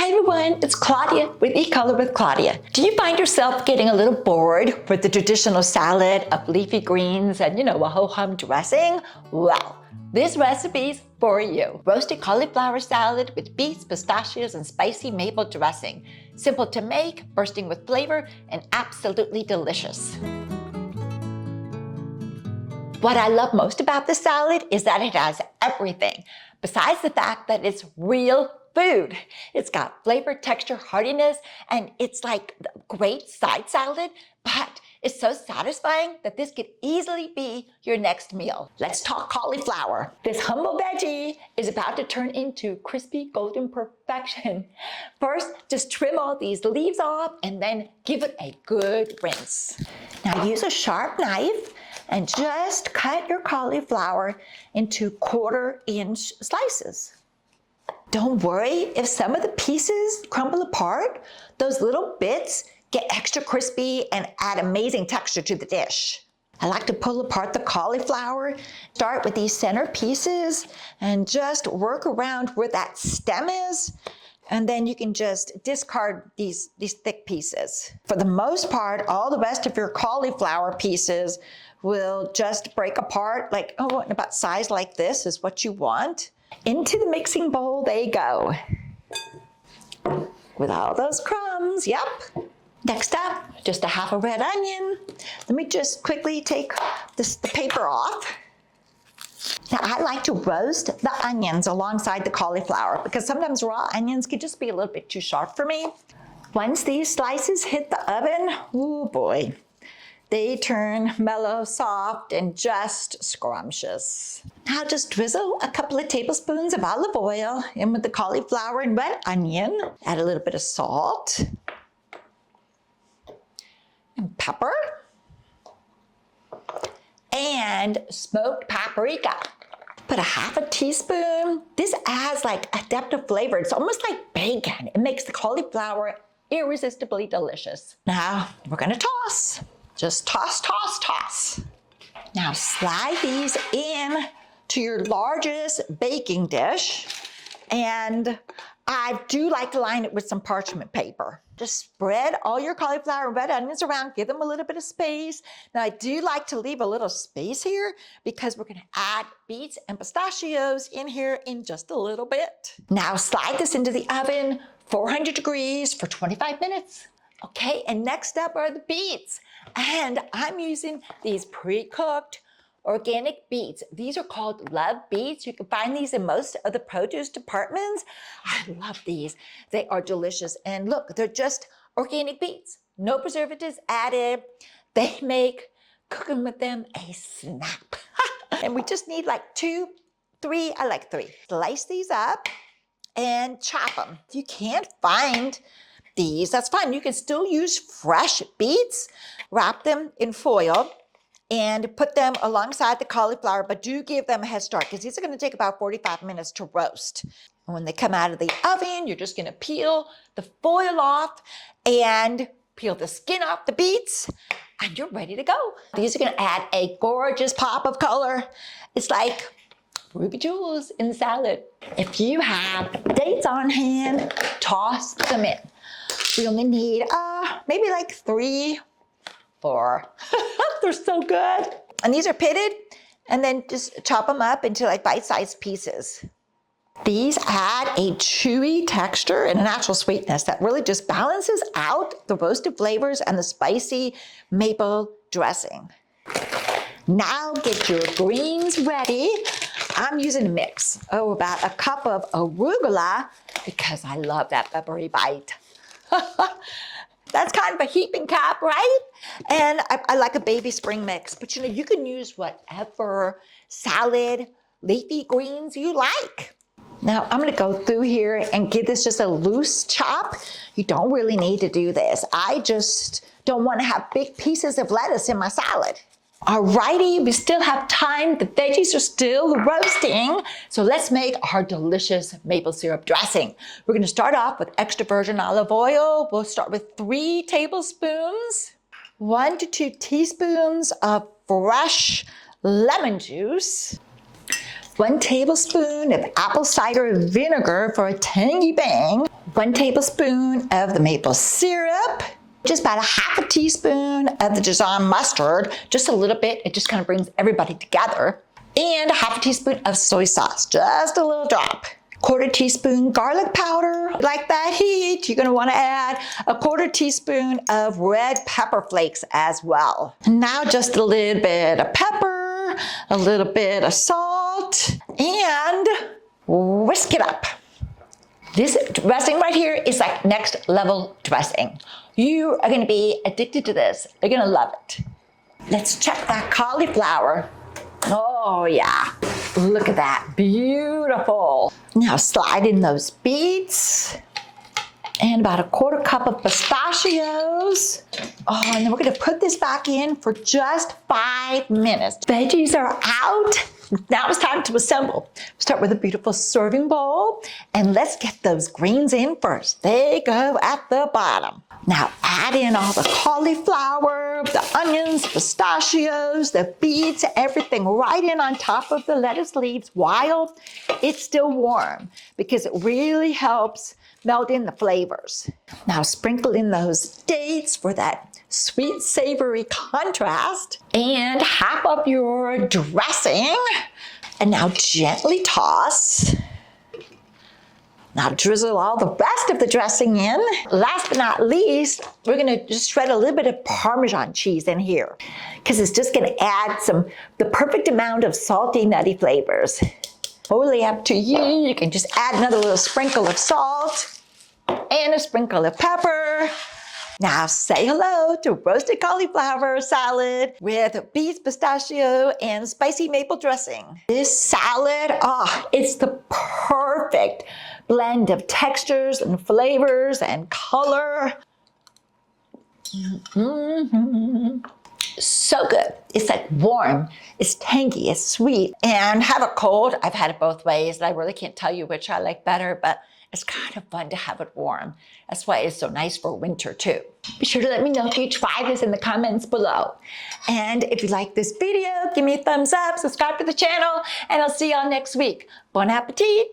Hi everyone, it's Claudia with Eat Color with Claudia. Do you find yourself getting a little bored with the traditional salad of leafy greens and a wholesome dressing? Well, this recipe's for you. Roasted cauliflower salad with beets, pistachios, and spicy maple dressing. Simple to make, bursting with flavor, and absolutely delicious. What I love most about this salad is that it has everything, besides the fact that it's real food. It's got flavor, texture, heartiness, and it's like a great side salad, but it's so satisfying that this could easily be your next meal. Let's talk cauliflower. This humble veggie is about to turn into crispy golden perfection. First, just trim all these leaves off and then give it a good rinse. Now use a sharp knife and just cut your cauliflower into 1/4 inch slices. Don't worry if some of the pieces crumble apart. Those little bits get extra crispy and add amazing texture to the dish. I like to pull apart the cauliflower, start with these center pieces and just work around where that stem is. And then you can just discard these thick pieces. For the most part, all the rest of your cauliflower pieces will just break apart, like, about size like this is what you want. Into the mixing bowl they go. With all those crumbs, yep. Next up, just a half a red onion. Let me just quickly take the paper off. Now I like to roast the onions alongside the cauliflower because sometimes raw onions can just be a little bit too sharp for me. Once these slices hit the oven, oh boy, they turn mellow, soft, and just scrumptious. Now just drizzle a couple of tablespoons of olive oil in with the cauliflower and red onion. Add a little bit of salt and pepper and smoked paprika. Put a half a teaspoon. This adds like a depth of flavor. It's almost like bacon. It makes the cauliflower irresistibly delicious. Now we're gonna toss. Just toss, toss, toss. Now slide these in to your largest baking dish. And I do like to line it with some parchment paper. Just spread all your cauliflower and red onions around, give them a little bit of space. Now I do like to leave a little space here because we're gonna add beets and pistachios in here in just a little bit. Now slide this into the oven, 400 degrees for 25 minutes. Okay, and next up are the beets. And I'm using these pre-cooked organic beets. These are called Love Beets. You can find these in most of the produce departments. I love these. They are delicious. And look, they're just organic beets. No preservatives added. They make cooking with them a snap. And we just need like 2, 3, I like 3. Slice these up and chop them. If you can't find these, that's fine. You can still use fresh beets, wrap them in foil, and put them alongside the cauliflower, but do give them a head start because these are gonna take about 45 minutes to roast. And when they come out of the oven, you're just gonna peel the foil off and peel the skin off the beets, and you're ready to go. These are gonna add a gorgeous pop of color. It's like ruby jewels in the salad. If you have dates on hand, toss them in. We only need maybe like 3, 4. They're so good. And these are pitted, and then just chop them up into like bite-sized pieces. These add a chewy texture and a natural sweetness that really just balances out the roasted flavors and the spicy maple dressing. Now get your greens ready. I'm using a mix. About a cup of arugula because I love that peppery bite. That's kind of a heaping cup, right? And I like a baby spring mix, but you can use whatever salad, leafy greens you like. Now I'm gonna go through here and give this just a loose chop. You don't really need to do this. I just don't wanna have big pieces of lettuce in my salad. Alrighty, we still have time. The veggies are still roasting. So let's make our delicious maple syrup dressing. We're gonna start off with extra virgin olive oil. We'll start with 3 tablespoons, 1 to 2 teaspoons of fresh lemon juice, 1 tablespoon of apple cider vinegar for a tangy bang, 1 tablespoon of the maple syrup, just about a half a teaspoon of the Dijon mustard, just a little bit. It just kind of brings everybody together. And a half a teaspoon of soy sauce, just a little drop. 1/4 teaspoon garlic powder. Like that heat, you're gonna wanna add a 1/4 teaspoon of red pepper flakes as well. Now just a little bit of pepper, a little bit of salt, and whisk it up. This dressing right here is like next level dressing. You are gonna be addicted to this. You're gonna love it. Let's check that cauliflower. Oh yeah, look at that, beautiful. Now slide in those beets and about a 1/4 cup of pistachios. Oh, and then we're gonna put this back in for just 5 minutes. Veggies are out. Now it's time to assemble. Start with a beautiful serving bowl, and let's get those greens in first. They go at the bottom. Now add in all the cauliflower, the onions, pistachios, the beets, everything right in on top of the lettuce leaves while it's still warm, because it really helps melt in the flavors. Now sprinkle in those dates for that sweet savory contrast, and half of your dressing. And now gently toss. Now drizzle all the rest of the dressing in. Last but not least, we're gonna just shred a little bit of Parmesan cheese in here, because it's just gonna add the perfect amount of salty, nutty flavors. Totally up to you. You can just add another little sprinkle of salt and a sprinkle of pepper. Now say hello to roasted cauliflower salad with beets, pistachio, and spicy maple dressing. This salad, it's the perfect blend of textures and flavors and color. So good. It's like warm, it's tangy, it's sweet. And have a cold. I've had it both ways. I really can't tell you which I like better, but it's kind of fun to have it warm. That's why it's so nice for winter too. Be sure to let me know if you try this in the comments below. And if you like this video, give me a thumbs up, subscribe to the channel, and I'll see y'all next week. Bon appetit!